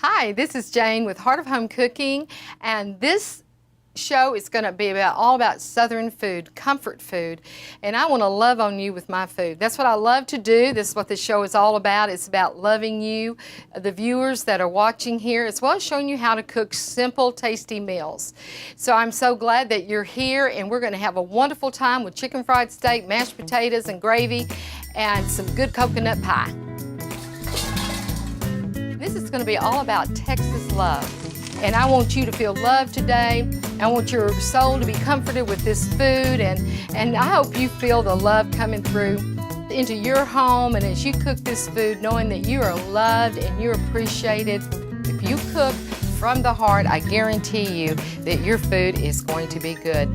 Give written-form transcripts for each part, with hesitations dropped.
Hi, this is Jane with Heart of Home Cooking, and this show is going to be all about Southern food, comfort food, and I want to love on you with my food. That's what I love to do. This is what this show is all about. It's about loving you, the viewers that are watching here, as well as showing you how to cook simple, tasty meals. So I'm so glad that you're here, and we're going to have a wonderful time with chicken fried steak, mashed potatoes and gravy, and some good coconut pie. This is going to be all about Texas love. And I want you to feel loved today. I want your soul to be comforted with this food. And I hope you feel the love coming through into your home. And as you cook this food, knowing that you are loved and you're appreciated. If you cook from the heart, I guarantee you that your food is going to be good.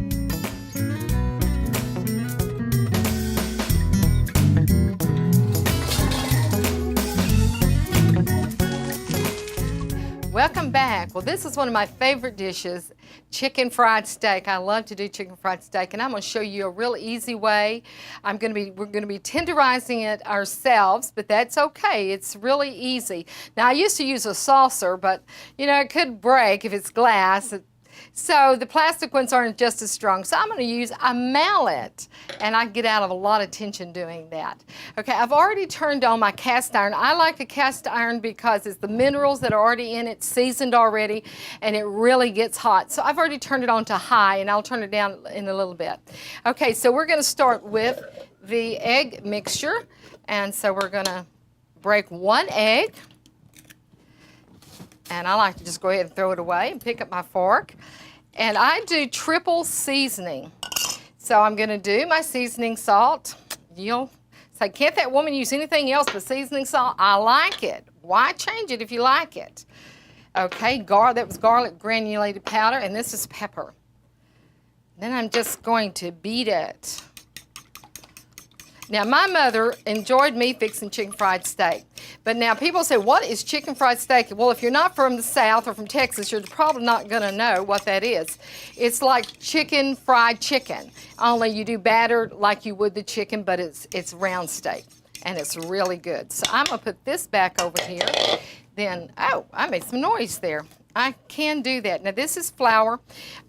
Welcome back. Well, this is one of my favorite dishes, chicken fried steak. I love to do chicken fried steak, and I'm going to show you a real easy way. We're going to be tenderizing it ourselves, but that's okay. It's really easy. Now, I used to use a saucer, but you know, it could break if it's glass. So the plastic ones aren't just as strong. So I'm going to use a mallet, and I get out of a lot of tension doing that. Okay, I've already turned on my cast iron. I like a cast iron because it's the minerals that are already in it, seasoned already, and it really gets hot. So I've already turned it on to high, and I'll turn it down in a little bit. Okay, so we're going to start with the egg mixture, and so we're going to break one egg. And I like to just go ahead and throw it away and pick up my fork. And I do triple seasoning. So I'm going to do my seasoning salt. You'll say, can't that woman use anything else but seasoning salt? I like it. Why change it if you like it? Okay, that was garlic granulated powder, and this is pepper. Then I'm just going to beat it. Now, my mother enjoyed me fixing chicken fried steak. But now people say, what is chicken fried steak? Well, if you're not from the South or from Texas, you're probably not going to know what that is. It's like chicken fried chicken, only you do batter like you would the chicken, but it's round steak, and it's really good. So I'm going to put this back over here. Then, oh, I made some noise there. I can do that. Now, this is flour.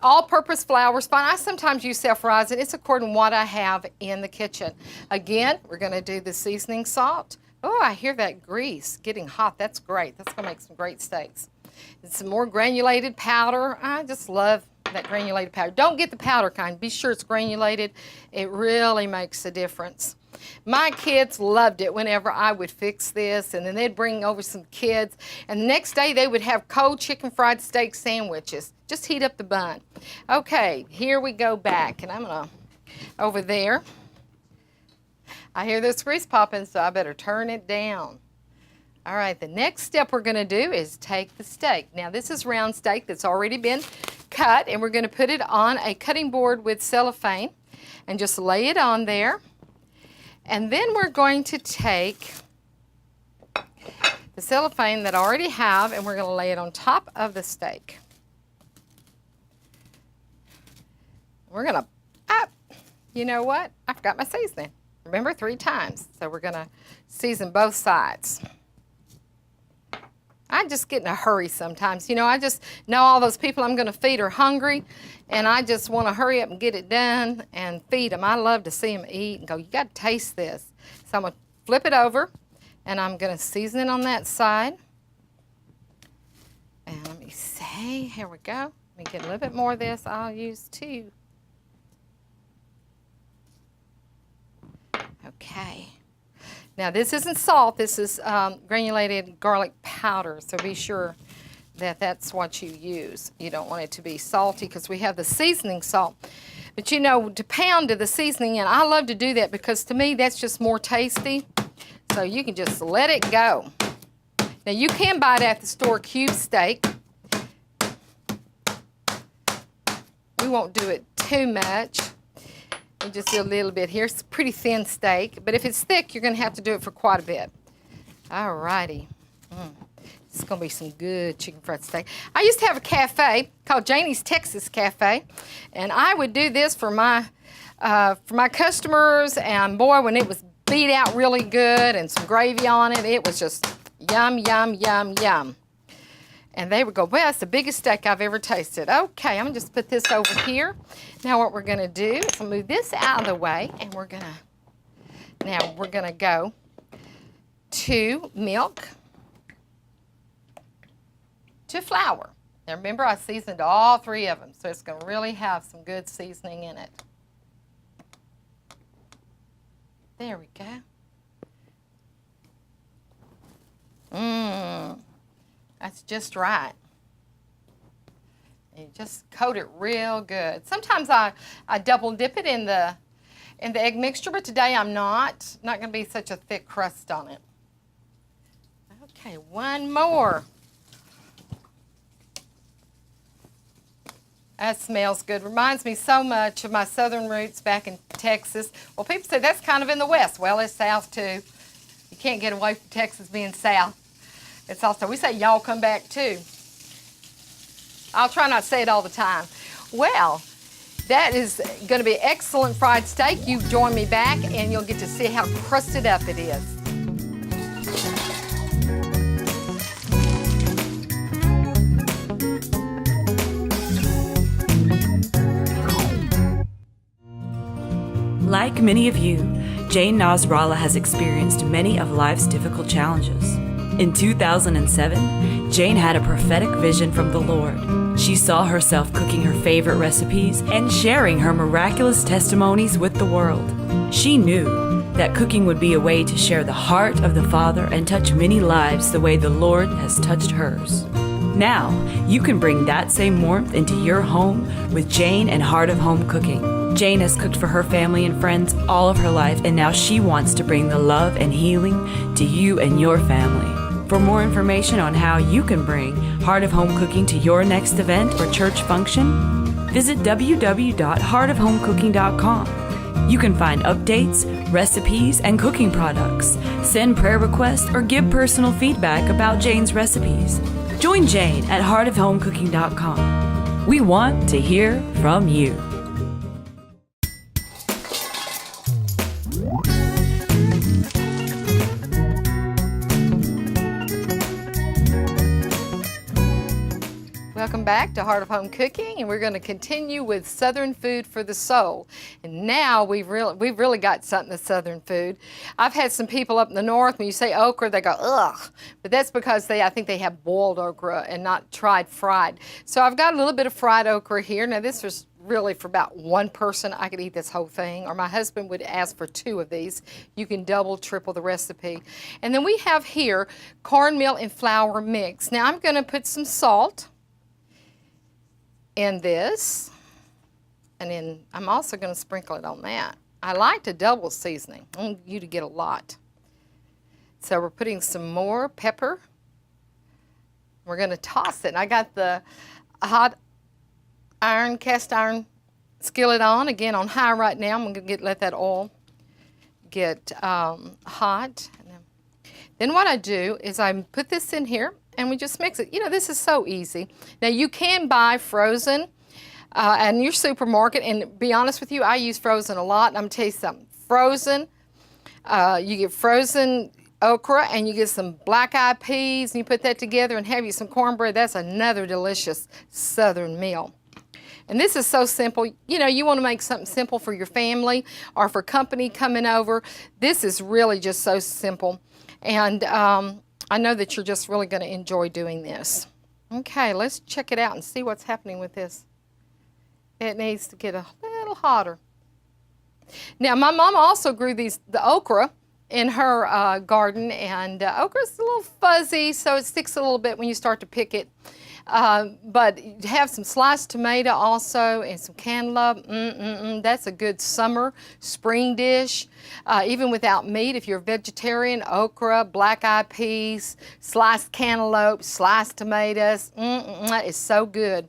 All-purpose flour is fine. I sometimes use self-rising. It's according to what I have in the kitchen. Again, we're going to do the seasoning salt. Oh, I hear that grease getting hot. That's great. That's going to make some great steaks. And some more granulated powder. I just love that granulated powder. Don't get the powder kind. Be sure it's granulated. It really makes a difference. My kids loved it whenever I would fix this, and then they'd bring over some kids, and the next day they would have cold chicken fried steak sandwiches. Just heat up the bun. Okay, here we go back, and I'm going to, over there, I hear this grease popping, so I better turn it down. All right, the next step we're going to do is take the steak. Now, this is round steak that's already been cut, and we're going to put it on a cutting board with cellophane and just lay it on there. And then we're going to take the cellophane that I already have, and we're going to lay it on top of the steak. We're going to, you know what? I forgot my seasoning. Remember, 3 times. So we're going to season both sides. I just get in a hurry sometimes. You know, I just know all those people I'm going to feed are hungry, and I just want to hurry up and get it done and feed them. I love to see them eat and go, you got to taste this. So I'm going to flip it over, and I'm going to season it on that side. And let me see. Here we go. Let me get a little bit more of this. I'll use 2. Okay. Now, this isn't salt. This is granulated garlic powder, so be sure that that's what you use. You don't want it to be salty because we have the seasoning salt. But, you know, to pound the seasoning in, I love to do that because, to me, that's just more tasty. So you can just let it go. Now, you can buy it at the store, cube steak. We won't do it too much. We just do a little bit here. It's a pretty thin steak, but if it's thick, you're going to have to do it for quite a bit. All righty. It's going to be some good chicken fried steak. I used to have a cafe called Janie's Texas Cafe, and I would do this for my customers, and boy, when it was beat out really good and some gravy on it, it was just yum, yum, yum, yum. And they would go, well, that's the biggest steak I've ever tasted. Okay, I'm gonna just put this over here. Now what we're gonna do is move this out of the way, and we're gonna go to milk, to flour. Now remember, I seasoned all 3 of them, so it's gonna really have some good seasoning in it. There we go. That's just right. And you just coat it real good. Sometimes I double dip it in the egg mixture, but today I'm not. Not going to be such a thick crust on it. Okay, one more. That smells good. Reminds me so much of my southern roots back in Texas. Well, people say that's kind of in the West. Well, it's South too. You can't get away from Texas being South. It's also, we say y'all come back too. I'll try not to say it all the time. Well, that is going to be excellent fried steak. You join me back and you'll get to see how crusted up it is. Like many of you, Jane Nasrallah has experienced many of life's difficult challenges. In 2007, Jane had a prophetic vision from the Lord. She saw herself cooking her favorite recipes and sharing her miraculous testimonies with the world. She knew that cooking would be a way to share the heart of the Father and touch many lives the way the Lord has touched hers. Now, you can bring that same warmth into your home with Jane and Heart of Home Cooking. Jane has cooked for her family and friends all of her life, and now she wants to bring the love and healing to you and your family. For more information on how you can bring Heart of Home Cooking to your next event or church function, visit www.heartofhomecooking.com. You can find updates, recipes, and cooking products, send prayer requests, or give personal feedback about Jane's recipes. Join Jane at heartofhomecooking.com. We want to hear from you. Welcome back to Heart of Home Cooking, and we're going to continue with Southern food for the soul. And now we've really got something of Southern food. I've had some people up in the north, when you say okra, they go, ugh. But that's because I think they have boiled okra and not tried fried. So I've got a little bit of fried okra here. Now this was really for about one person. I could eat this whole thing, or my husband would ask for 2 of these. You can double, triple the recipe. And then we have here cornmeal and flour mix. Now I'm going to put some salt in this, and then I'm also going to sprinkle it on that. I like to double seasoning. I want you to get a lot. So we're putting some more pepper. We're going to toss it. And I got the hot iron, cast iron skillet on, again on high right now. I'm going to let that oil get hot. Then what I do is I put this in here, and we just mix it. You know, this is so easy. Now, you can buy frozen in your supermarket, and be honest with you, I use frozen a lot, and I'm going to tell you something. Frozen, you get frozen okra, and you get some black-eyed peas, and you put that together and have you some cornbread. That's another delicious Southern meal. And this is so simple. You know, you want to make something simple for your family or for company coming over. This is really just so simple. And I know that you're just really going to enjoy doing this. Okay, let's check it out and see what's happening with this. It needs to get a little hotter. Now, my mom also grew the okra in her garden, and okra's a little fuzzy, so it sticks a little bit when you start to pick it. But have some sliced tomato also and some cantaloupe. That's a good summer, spring dish. Even without meat, if you're a vegetarian, okra, black-eyed peas, sliced cantaloupe, sliced tomatoes. It's so good.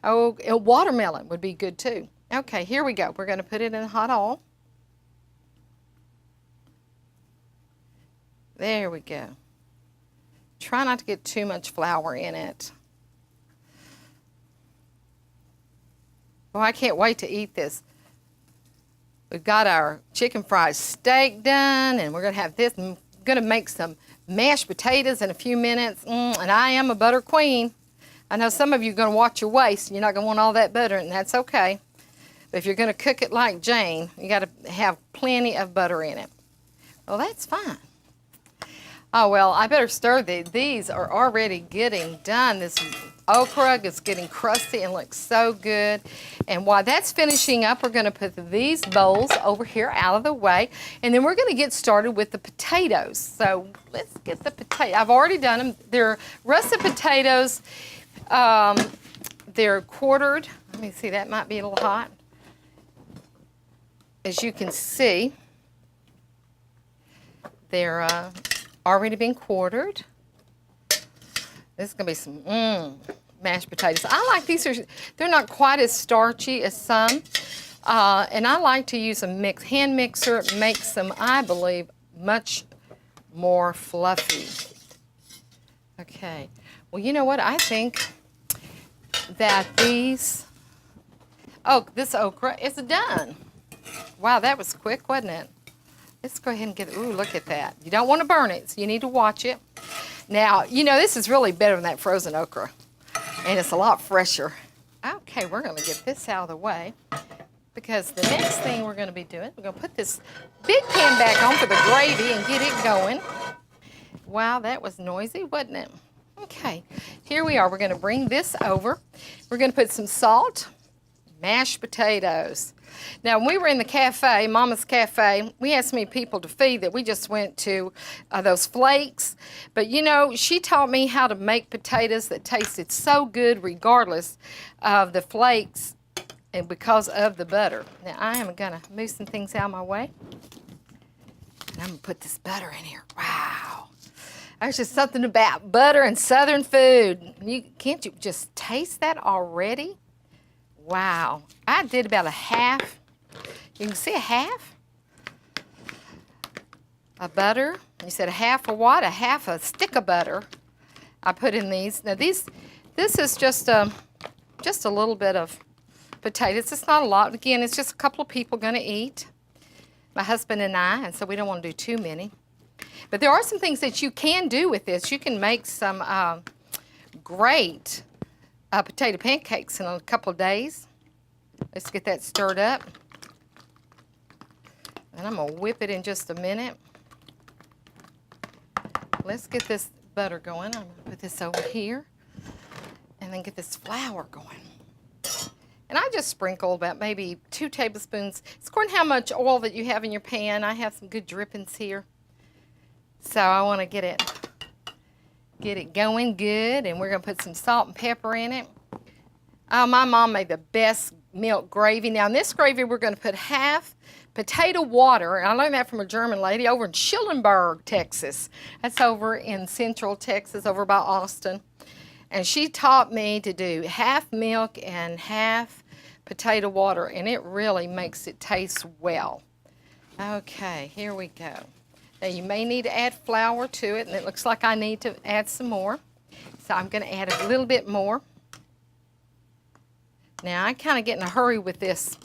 Oh, watermelon would be good too. Okay, here we go. We're going to put it in hot oil. There we go. Try not to get too much flour in it. Oh, I can't wait to eat this. We've got our chicken fried steak done, and we're going to have this. I'm going to make some mashed potatoes in a few minutes, and I am a butter queen. I know some of you are going to watch your waist and you're not going to want all that butter, and that's okay. But if you're going to cook it like Jane, you got to have plenty of butter in it. Well, that's fine. Oh, well, I better stir these. These are already getting done. This okra is getting crusty and looks so good. And while that's finishing up, we're going to put these bowls over here out of the way. And then we're going to get started with the potatoes. So let's get the potato. I've already done them. They're russet potatoes. They're quartered. Let me see, that might be a little hot. As you can see, they're already been quartered. This is going to be some mashed potatoes. I like these. They're not quite as starchy as some. And I like to use a hand mixer. It makes them, I believe, much more fluffy. Okay. Well, you know what? I think that this okra is done. Wow, that was quick, wasn't it? Let's go ahead and get it. Ooh, look at that. You don't want to burn it, so you need to watch it. Now, you know, this is really better than that frozen okra, and it's a lot fresher. Okay, we're going to get this out of the way, because the next thing we're going to be doing, we're going to put this big pan back on for the gravy and get it going. Wow, that was noisy, wasn't it? Okay, here we are. We're going to bring this over. We're going to put some salt, mashed potatoes. Now, when we were in the cafe, Mama's Cafe, we had so many people to feed that we just went to those flakes. But, you know, she taught me how to make potatoes that tasted so good regardless of the flakes and because of the butter. Now, I am going to move some things out of my way. And I'm going to put this butter in here. Wow. There's just something about butter and Southern food. Can't you just taste that already? Wow, I did about a half. You can see a half of butter. You said a half of what? A half a stick of butter. I put in these. Now this is just a little bit of potatoes. It's not a lot. Again, it's just a couple of people going to eat. My husband and I, and so we don't want to do too many. But there are some things that you can do with this. You can make some great potato pancakes in a couple of days. Let's get that stirred up. And I'm going to whip it in just a minute. Let's get this butter going. I'm going to put this over here. And then get this flour going. And I just sprinkle about maybe 2 tablespoons. It's according to how much oil that you have in your pan. I have some good drippings here. So I want to get it going good, and we're going to put some salt and pepper in it. Oh, my mom made the best milk gravy. Now, in this gravy, we're going to put half potato water, and I learned that from a German lady over in Schulenburg, Texas. That's over in central Texas, over by Austin. And she taught me to do half milk and half potato water, and it really makes it taste well. Okay, here we go. Now, you may need to add flour to it, and it looks like I need to add some more. So I'm going to add a little bit more. Now, I kind of get in a hurry with this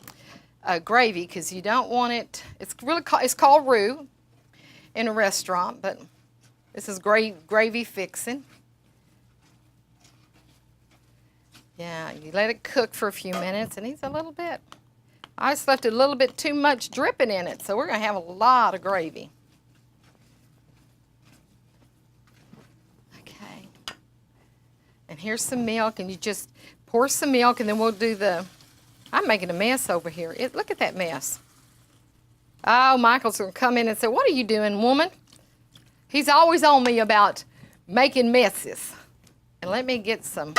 gravy because you don't want it. It's called roux in a restaurant, but this is gravy fixing. Yeah, you let it cook for a few minutes. It needs a little bit. I just left a little bit too much dripping in it, so we're going to have a lot of gravy. Okay. And here's some milk, and you just pour some milk, and then we'll do I'm making a mess over here. Look at that mess. Oh, Michael's going to come in and say, "What are you doing, woman?" He's always on me about making messes. And let me get some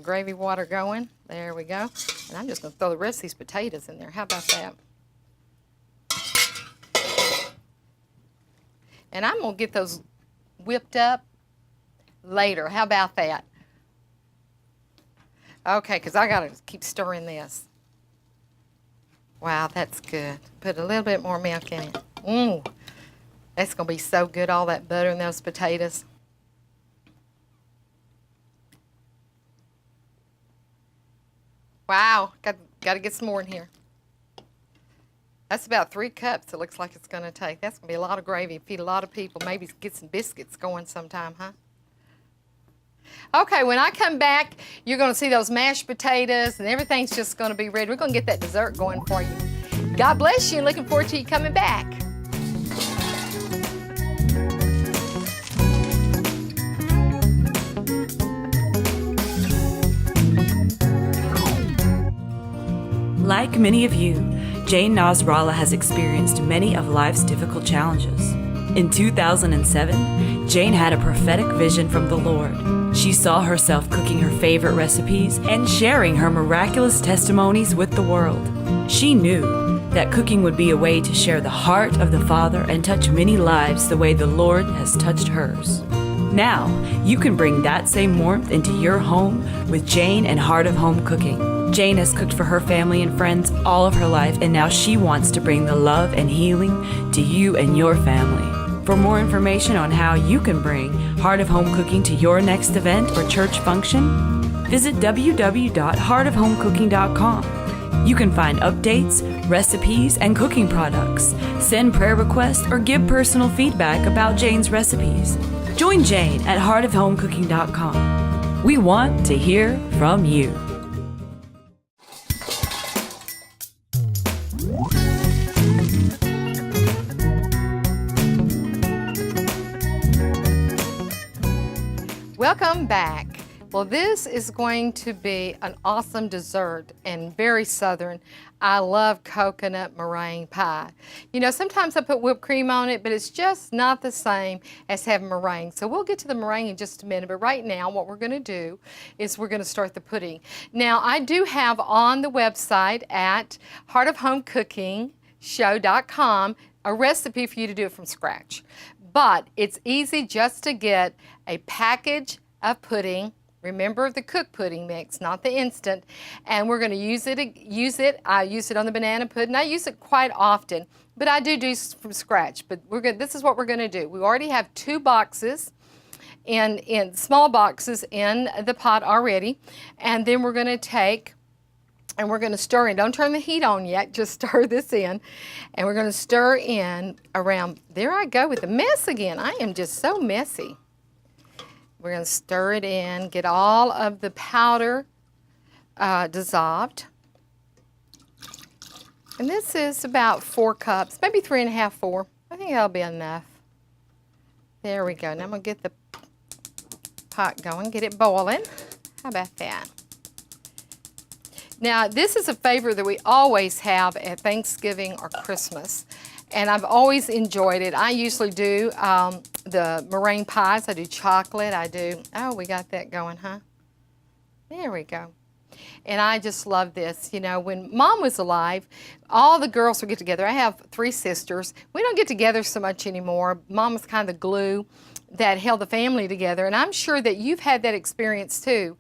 gravy water going. There we go. And I'm just going to throw the rest of these potatoes in there. How about that? And I'm going to get those whipped up later. How about that? Okay, because I got to keep stirring this. Wow, that's good. Put a little bit more milk in it. That's going to be so good, all that butter in those potatoes. Wow, got to get some more in here. That's about 3 cups it looks like it's going to take. That's going to be a lot of gravy. Feed a lot of people. Maybe get some biscuits going sometime, huh? Okay, when I come back, you're going to see those mashed potatoes and everything's just going to be ready. We're going to get that dessert going for you. God bless you and looking forward to you coming back. Like many of you, Jane Nasrallah has experienced many of life's difficult challenges. In 2007, Jane had a prophetic vision from the Lord. She saw herself cooking her favorite recipes and sharing her miraculous testimonies with the world. She knew that cooking would be a way to share the heart of the Father and touch many lives the way the Lord has touched hers. Now, you can bring that same warmth into your home with Jane and Heart of Home Cooking. Jane has cooked for her family and friends all of her life, and now she wants to bring the love and healing to you and your family. For more information on how you can bring Heart of Home Cooking to your next event or church function, visit www.heartofhomecooking.com. You can find updates, recipes, and cooking products, send prayer requests, or give personal feedback about Jane's recipes. Join Jane at heartofhomecooking.com. We want to hear from you. Welcome back. Well, this is going to be an awesome dessert and very southern. I love coconut meringue pie. You know, sometimes I put whipped cream on it, but it's just not the same as having meringue. So we'll get to the meringue in just a minute, but right now what we're going to do is we're going to start the pudding. Now, I do have on the website at heartofhomecookingshow.com a recipe for you to do it from scratch. But it's easy just to get a package of pudding. Remember the cooked pudding mix, not the instant. And we're going to use it. I use it on the banana pudding. I use it quite often, but I do from scratch. But this is what we're going to do. We already have 2 boxes in small boxes in the pot already. And then we're going to take and we're going to stir in. Don't turn the heat on yet, just stir this in. And we're going to stir in around, there I go with the mess again. I am just so messy. We're going to stir it in, get all of the powder dissolved. And this is about 4 cups, maybe 3.5, 4. I think that'll be enough. There we go. Now I'm going to get the pot going, get it boiling. How about that? Now, this is a favorite that we always have at Thanksgiving or Christmas, and I've always enjoyed it. I usually do the meringue pies. I do chocolate. I do, oh, we got that going, huh? There we go. And I just love this. You know, when Mom was alive, all the girls would get together. I have 3 sisters. We don't get together so much anymore. Mom was kind of the glue that held the family together, and I'm sure that you've had that experience too.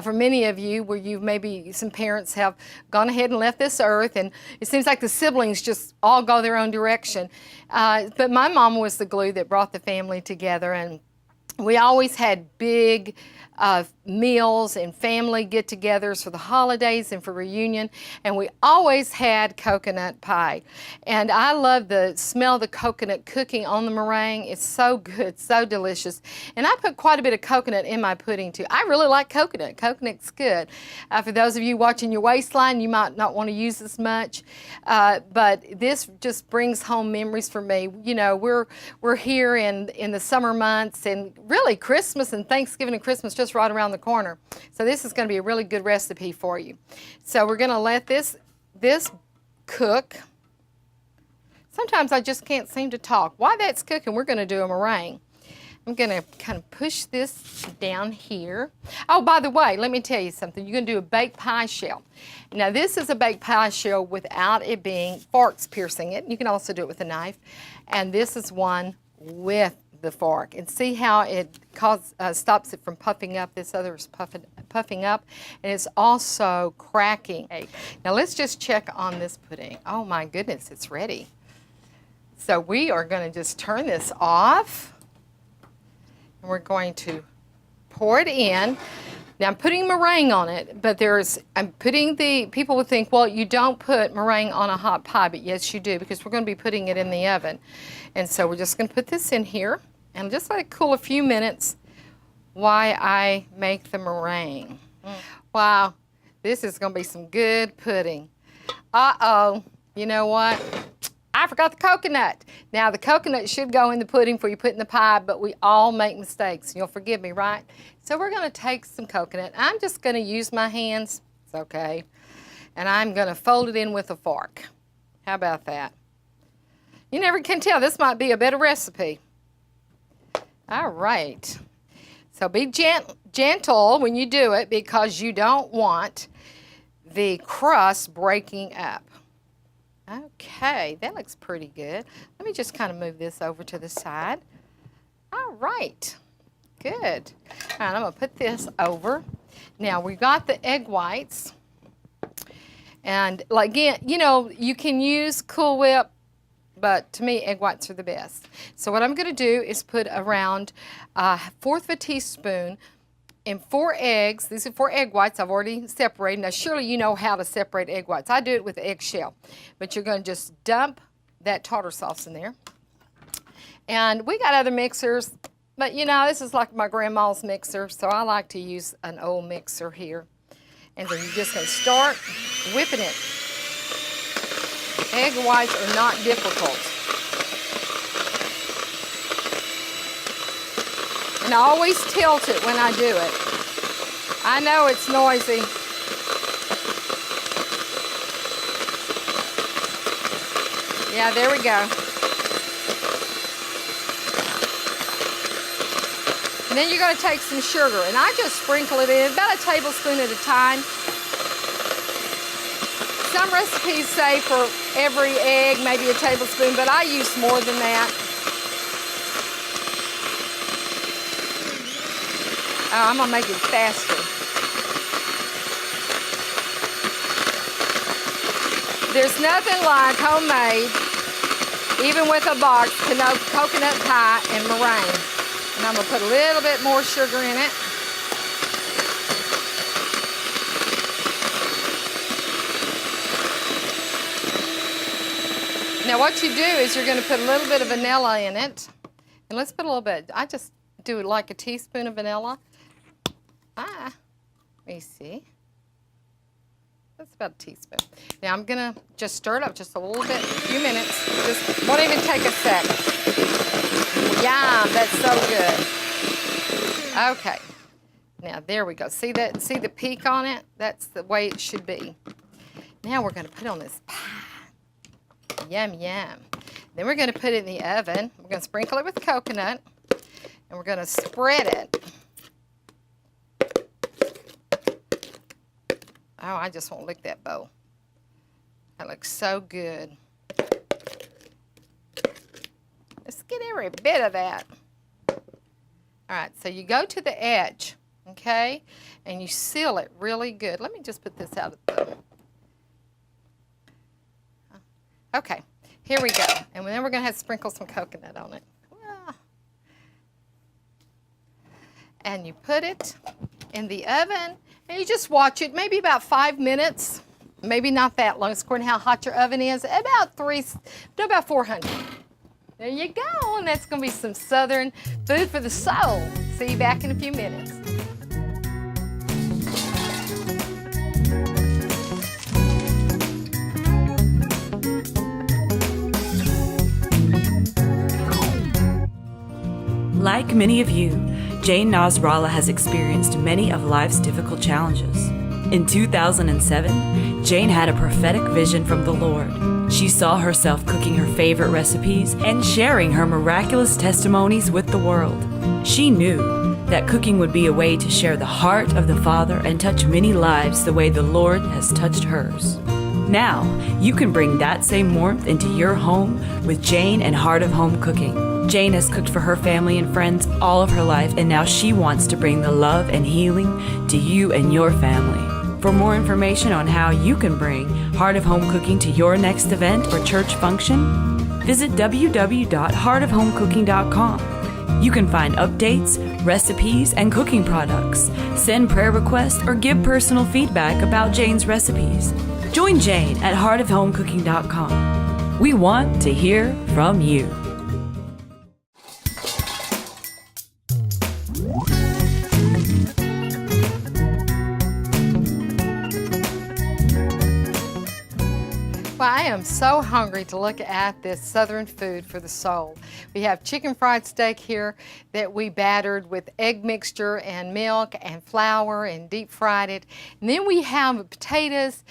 For many of you, where you maybe some parents have gone ahead and left this earth, and it seems like the siblings just all go their own direction. But my mom was the glue that brought the family together, and we always had big meals and family get-togethers for the holidays and for reunion, and we always had coconut pie. And I love the smell of the coconut cooking on the meringue. It's so good, so delicious. And I put quite a bit of coconut in my pudding too. I really like coconut. Coconut's good. For those of you watching your waistline, you might not want to use as much, but this just brings home memories for me. You know, we're here in the summer months, and really Christmas and Thanksgiving and Christmas just right around the corner. So this is going to be a really good recipe for you. So we're going to let this cook. Sometimes I just can't seem to talk. While that's cooking, we're going to do a meringue. I'm going to kind of push this down here. Oh, by the way, let me tell you something. You're going to do a baked pie shell. Now, this is a baked pie shell without it being forks piercing it. You can also do it with a knife. And this is one with the fork, and see how it stops it from puffing up. This other is puffing up, and it's also cracking. Now let's just check on this pudding. Oh my goodness, it's ready. So we are going to just turn this off, and we're going to pour it in. Now I'm putting meringue on it, but people would think, well, you don't put meringue on a hot pie, but yes you do, because we're going to be putting it in the oven. And so we're just going to put this in here and just let it cool a few minutes why I make the meringue. Wow, this is going to be some good pudding. Uh-oh, you know what? I forgot the coconut. Now, the coconut should go in the pudding before you put it in the pie, but we all make mistakes. You'll forgive me, right? So we're going to take some coconut. I'm just going to use my hands. It's okay. And I'm going to fold it in with a fork. How about that? You never can tell. This might be a better recipe. All right. So be gentle when you do it because you don't want the crust breaking up. Okay, that looks pretty good. Let me just kind of move this over to the side. All right, good. All right, I'm gonna put this over. Now we got the egg whites. And like, again, you know, you can use Cool Whip, but to me, egg whites are the best. So what I'm gonna do is put around a fourth of a teaspoon in 4 eggs. These are 4 egg whites I've already separated. Now, surely you know how to separate egg whites. I do it with the eggshell. But you're going to just dump that tartar sauce in there. And we got other mixers, but you know, this is like my grandma's mixer, so I like to use an old mixer here. And then you're just going to start whipping it. Egg whites are not difficult. And I always tilt it when I do it. I know it's noisy. Yeah, there we go. And then you're going to take some sugar, and I just sprinkle it in about a tablespoon at a time. Some recipes say for every egg, maybe a tablespoon, but I use more than that. Oh, I'm going to make it faster. There's nothing like homemade, even with a box, coconut pie and meringue. And I'm going to put a little bit more sugar in it. Now what you do is you're going to put a little bit of vanilla in it. And let's put a little bit. I just do like a teaspoon of vanilla. Let me see. That's about a teaspoon. Now I'm gonna just stir it up just a little bit, a few minutes. Just won't even take a second. Yum, that's so good. Okay. Now there we go. See that? See the peak on it? That's the way it should be. Now we're gonna put on this pie. Yum, yum. Then we're gonna put it in the oven. We're gonna sprinkle it with coconut, and we're gonna spread it. Oh, I just won't lick that bowl. That looks so good. Let's get every bit of that. All right, so you go to the edge, okay? And you seal it really good. Let me just put this out of the... Okay, here we go. And then we're going to have to sprinkle some coconut on it. And you put it in the oven. And you just watch it, maybe about 5 minutes, maybe not that long, according to how hot your oven is, about 400. There you go, and that's gonna be some Southern food for the soul. See you back in a few minutes. Like many of you, Jane Nasrallah has experienced many of life's difficult challenges. In 2007, Jane had a prophetic vision from the Lord. She saw herself cooking her favorite recipes and sharing her miraculous testimonies with the world. She knew that cooking would be a way to share the heart of the Father and touch many lives the way the Lord has touched hers. Now, you can bring that same warmth into your home with Jane and Heart of Home Cooking. Jane has cooked for her family and friends all of her life, and now she wants to bring the love and healing to you and your family. For more information on how you can bring Heart of Home Cooking to your next event or church function, visit www.heartofhomecooking.com. You can find updates, recipes, and cooking products, send prayer requests, or give personal feedback about Jane's recipes. Join Jane at heartofhomecooking.com. We want to hear from you. Well, I am so hungry to look at this Southern food for the soul. We have chicken fried steak here that we battered with egg mixture and milk and flour and deep fried it. And then we have potatoes,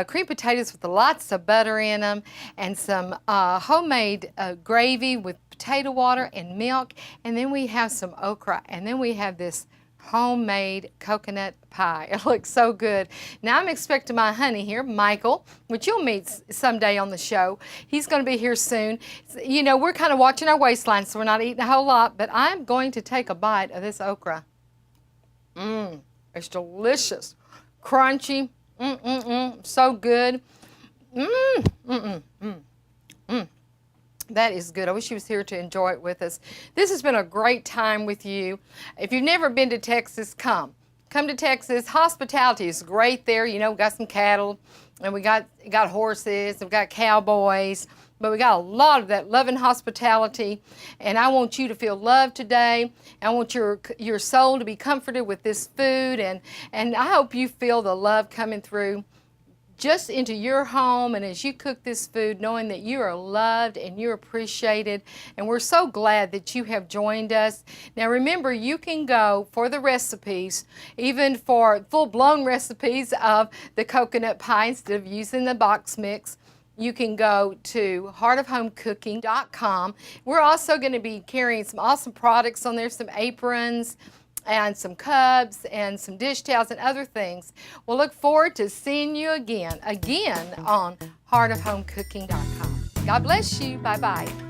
cream potatoes with lots of butter in them, and some homemade gravy with potato water and milk. And then we have some okra. And then we have this homemade coconut pie. It looks so good. Now I'm expecting my honey here, Michael, which you'll meet someday on the show. He's going to be here soon. You know, we're kind of watching our waistline, so we're not eating a whole lot, but I'm going to take a bite of this okra. It's delicious. Crunchy. So good. That is good. I wish he was here to enjoy it with us. This has been a great time with you. If you've never been to Texas, come. Come to Texas. Hospitality is great there. You know, we got some cattle, and we got horses, we've got cowboys, but we got a lot of that loving hospitality. And I want you to feel loved today. I want your soul to be comforted with this food, and I hope you feel the love coming through just into your home, and as you cook this food, knowing that you are loved and you're appreciated. And we're so glad that you have joined us. Now remember, you can go for the recipes, even for full-blown recipes of the coconut pie instead of using the box mix. You can go to heartofhomecooking.com. We're also going to be carrying some awesome products on there, some aprons, and some cups and some dish towels and other things. We'll look forward to seeing you again on heartofhomecooking.com. God bless you. Bye-bye.